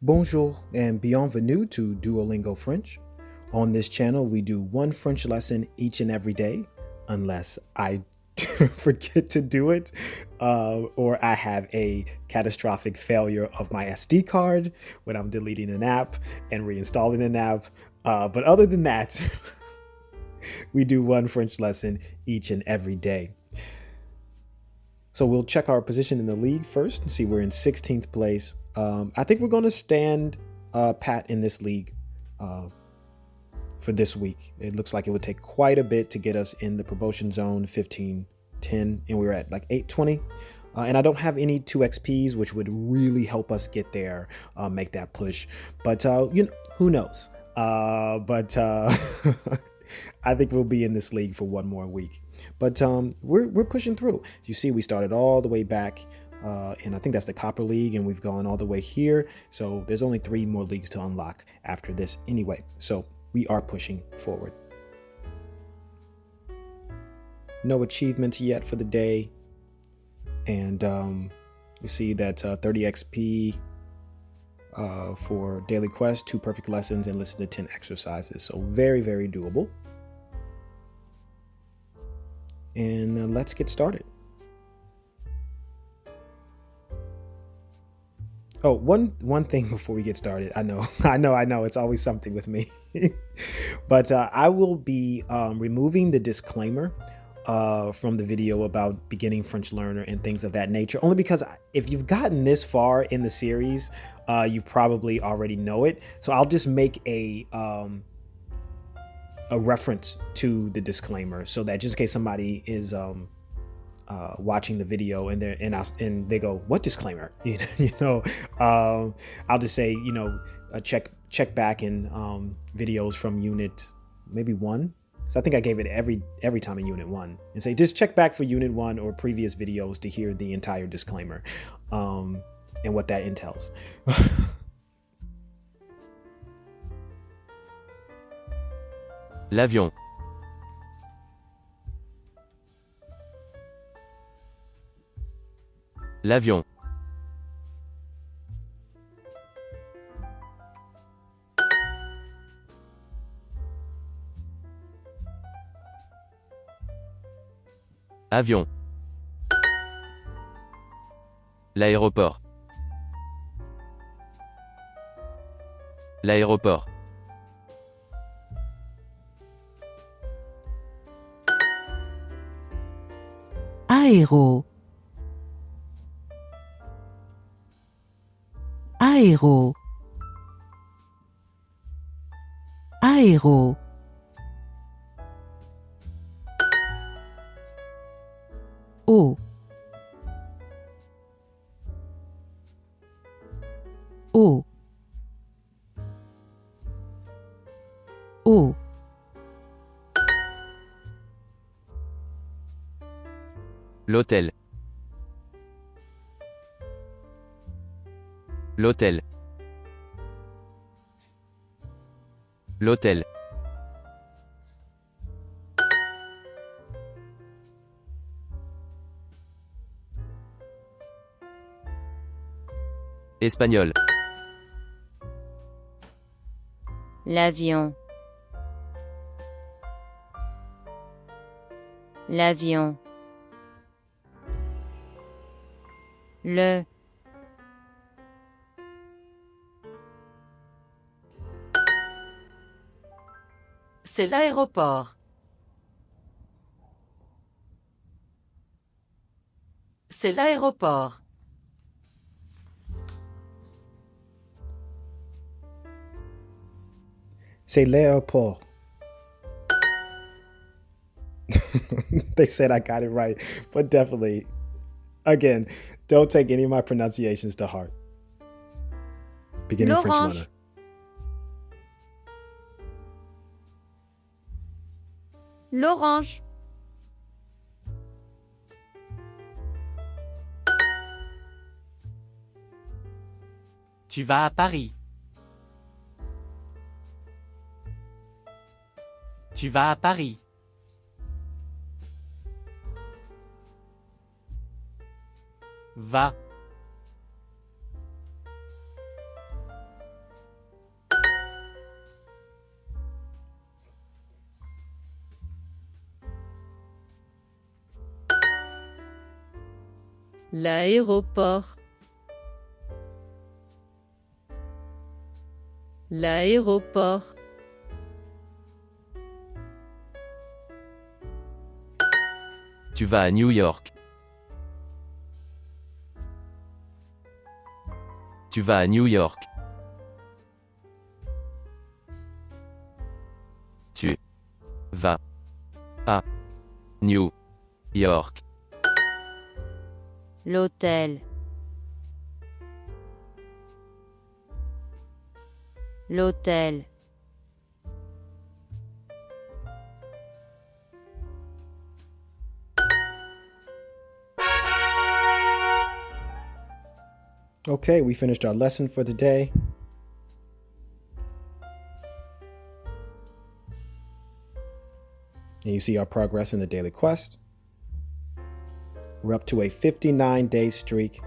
Bonjour and bienvenue to Duolingo French. On this channel, we do one French lesson each and every day, unless I forget to do it or I have a catastrophic failure of my SD card when I'm deleting an app and reinstalling an app. But other than that, we do one French lesson each and every day. So we'll check our position in the league first and see we're in 16th place. I think we're going to stand pat in this league for this week. It looks like it would take quite a bit to get us in the promotion zone 15-10, and we're at like 820. And I don't have any 2XPs, which would really help us get there, make that push. But who knows? But I think we'll be in this league for one more week. But we're pushing through. You see, we started all the way back. And I think that's the Copper League, and we've gone all the way here. So there's only 3 more leagues to unlock after this anyway. So we are pushing forward. No achievements yet for the day. And you see that 30 XP for daily quest, 2 perfect lessons, and listen to 10 exercises. So very, very doable. And let's get started. Oh, one thing before we get started. I know. It's always something with me. But I will be removing the disclaimer from the video about beginning French learner and things of that nature, only because if you've gotten this far in the series, you probably already know it. So I'll just make a reference to the disclaimer so that just in case somebody is watching the video and they go, what disclaimer? I'll just say, check back in videos from unit maybe 1. So I think I gave it every time in unit 1 and say, just check back for unit 1 or previous videos to hear the entire disclaimer and what that entails. L'avion. L'avion. Avion. L'aéroport. L'aéroport. Aéro. Aéro. Aéro. Eau. Eau. Eau. L'hôtel. L'hôtel. L'hôtel. Espagnol. L'avion. L'avion. Le. C'est l'aéroport. C'est l'aéroport. C'est l'aéroport. They said I got it right, but definitely, again, don't take any of my pronunciations to heart. Beginning French L'orange. learner. L'orange. Tu vas à Paris. Tu vas à Paris. Va. L'aéroport. L'aéroport. Tu vas à New York. Tu vas à New York. Tu vas à New York. L'hôtel. L'hôtel. Okay, we finished our lesson for the day. And you see our progress in the daily quest. We're up to a 59-day streak.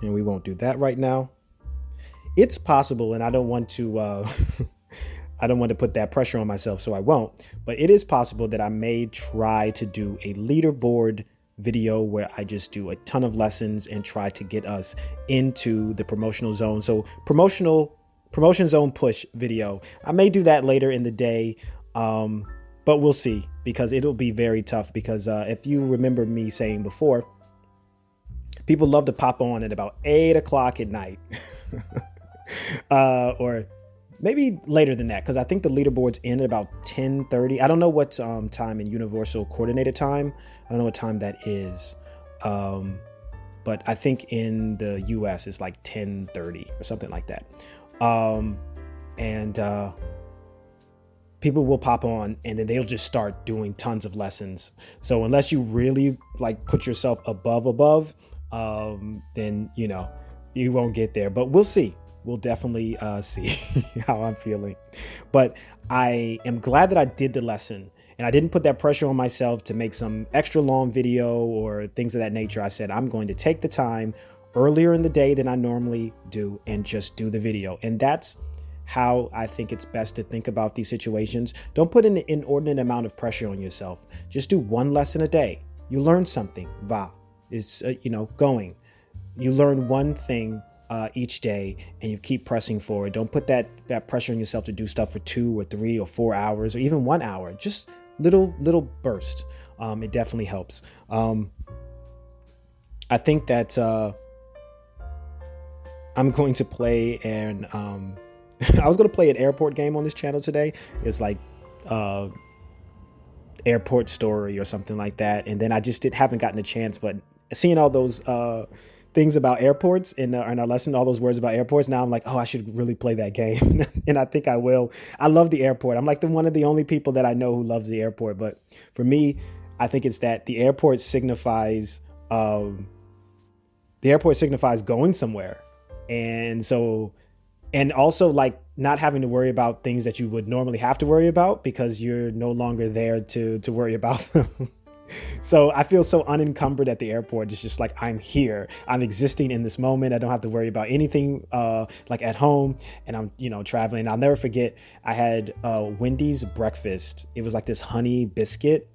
And we won't do that right now. It's possible, and I don't want to I don't want to put that pressure on myself, so I won't. But it is possible that I may try to do a leaderboard video where I just do a ton of lessons and try to get us into the promotional zone. So promotion zone push video. I may do that later in the day, but we'll see, because it'll be very tough. Because if you remember me saying before, people love to pop on at about 8 o'clock at night. Or maybe later than that, because I think the leaderboards end at about 10:30. I don't know what time in Universal Coordinated Time. I don't know what time that is. But I think in the US it's like 10:30 or something like that. And people will pop on and then they'll just start doing tons of lessons. So unless you really like put yourself above, then, you know, you won't get there. But we'll see. We'll definitely see how I'm feeling. But I am glad that I did the lesson and I didn't put that pressure on myself to make some extra long video or things of that nature. I said, I'm going to take the time earlier in the day than I normally do and just do the video. And that's how I think it's best to think about these situations. Don't put an inordinate amount of pressure on yourself. Just do one lesson a day. You learn something. Va is, going. You learn one thing each day and you keep pressing forward. Don't put that pressure on yourself to do stuff for 2 or 3 or 4 hours or even 1 hour. Just little bursts. It definitely helps. I think that I'm going to play I was going to play an airport game on this channel today. It's like Airport Story or something like that. And then I just haven't gotten a chance, but seeing all those things about airports in our lesson, all those words about airports, now I'm like, oh, I should really play that game. And I think I will. I love the airport. I'm like one of the only people that I know who loves the airport. But for me, I think it's that the airport signifies going somewhere. And also like not having to worry about things that you would normally have to worry about because you're no longer there to worry about them. So I feel so unencumbered at the airport. It's just like, I'm here, I'm existing in this moment. I don't have to worry about anything like at home, and I'm, traveling. I'll never forget, I had Wendy's breakfast. It was like this honey biscuit.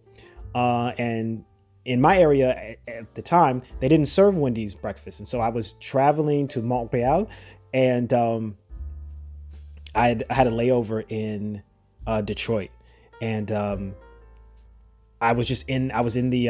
And in my area at the time, they didn't serve Wendy's breakfast. And so I was traveling to Montreal, and I had a layover in Detroit, and I was in the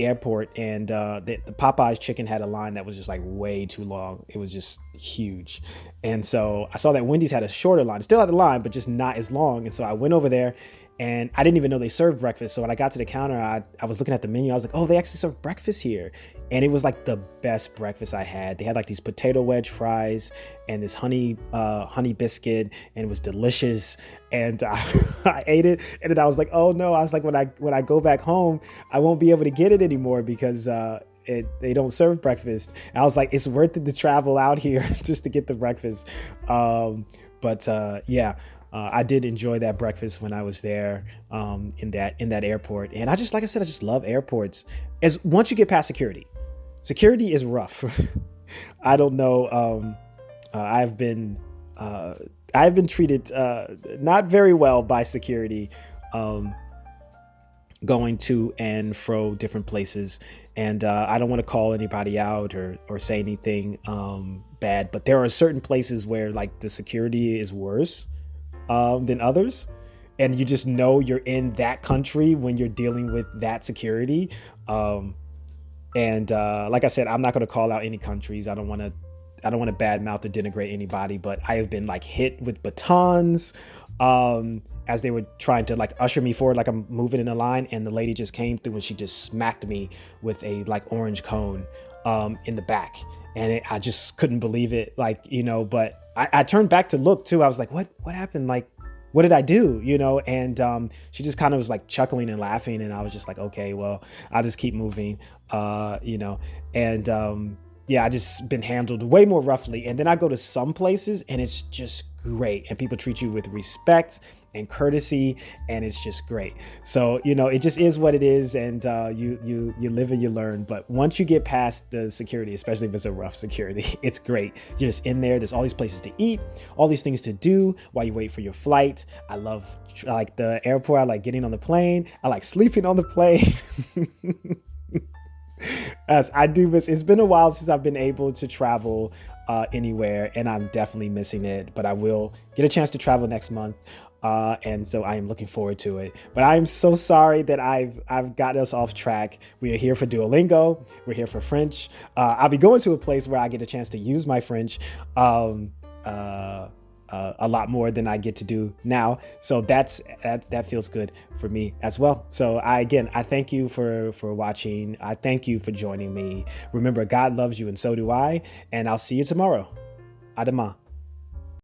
airport, and the Popeye's chicken had a line that was just like way too long. It was just huge. And so I saw that Wendy's had a shorter line, still had the line, but just not as long. And so I went over there, and I didn't even know they served breakfast. So when I got to the counter, I was looking at the menu. I was like, oh, they actually serve breakfast here. And it was like the best breakfast I had. They had like these potato wedge fries and this honey biscuit, and it was delicious. And I ate it, and then I was like, oh no! I was like, when I go back home, I won't be able to get it anymore because they don't serve breakfast. And I was like, it's worth it to travel out here just to get the breakfast. I did enjoy that breakfast when I was there in that airport. And I just love airports. Once you get past security is rough. I don't know. I've been treated not very well by security going to and fro different places. And I don't want to call anybody out or say anything bad, but there are certain places where like the security is worse than others. And you just know you're in that country when you're dealing with that security. And like I said, I'm not going to call out any countries. I don't want to badmouth or denigrate anybody, but I have been like hit with batons as they were trying to like usher me forward, like I'm moving in a line, and the lady just came through and she just smacked me with a like orange cone in the back, and I just couldn't believe it, like, you know. But I turned back to look too. I was like, what happened? Like, what did I do? You know? And she just kind of was like chuckling and laughing, and I was just like, okay, well, I'll just keep moving, you know. And yeah, I just been handled way more roughly. And then I go to some places and it's just great. And people treat you with respect and courtesy, and it's just great. So, you know, it just is what it is. And you live and you learn. But once you get past the security, especially if it's a rough security, it's great. You're just in there. There's all these places to eat, all these things to do while you wait for your flight. I love like the airport. I like getting on the plane. I like sleeping on the plane. As I do miss, it's been a while since I've been able to travel anywhere, and I'm definitely missing it, but I will get a chance to travel next month. And so I am looking forward to it. But I am so sorry that I've got us off track. We are here for Duolingo. We're here for French. I'll be going to a place where I get a chance to use my French a lot more than I get to do now. So that feels good for me as well. So I thank you for watching. I thank you for joining me. Remember, God loves you and so do I. And I'll see you tomorrow. À demain.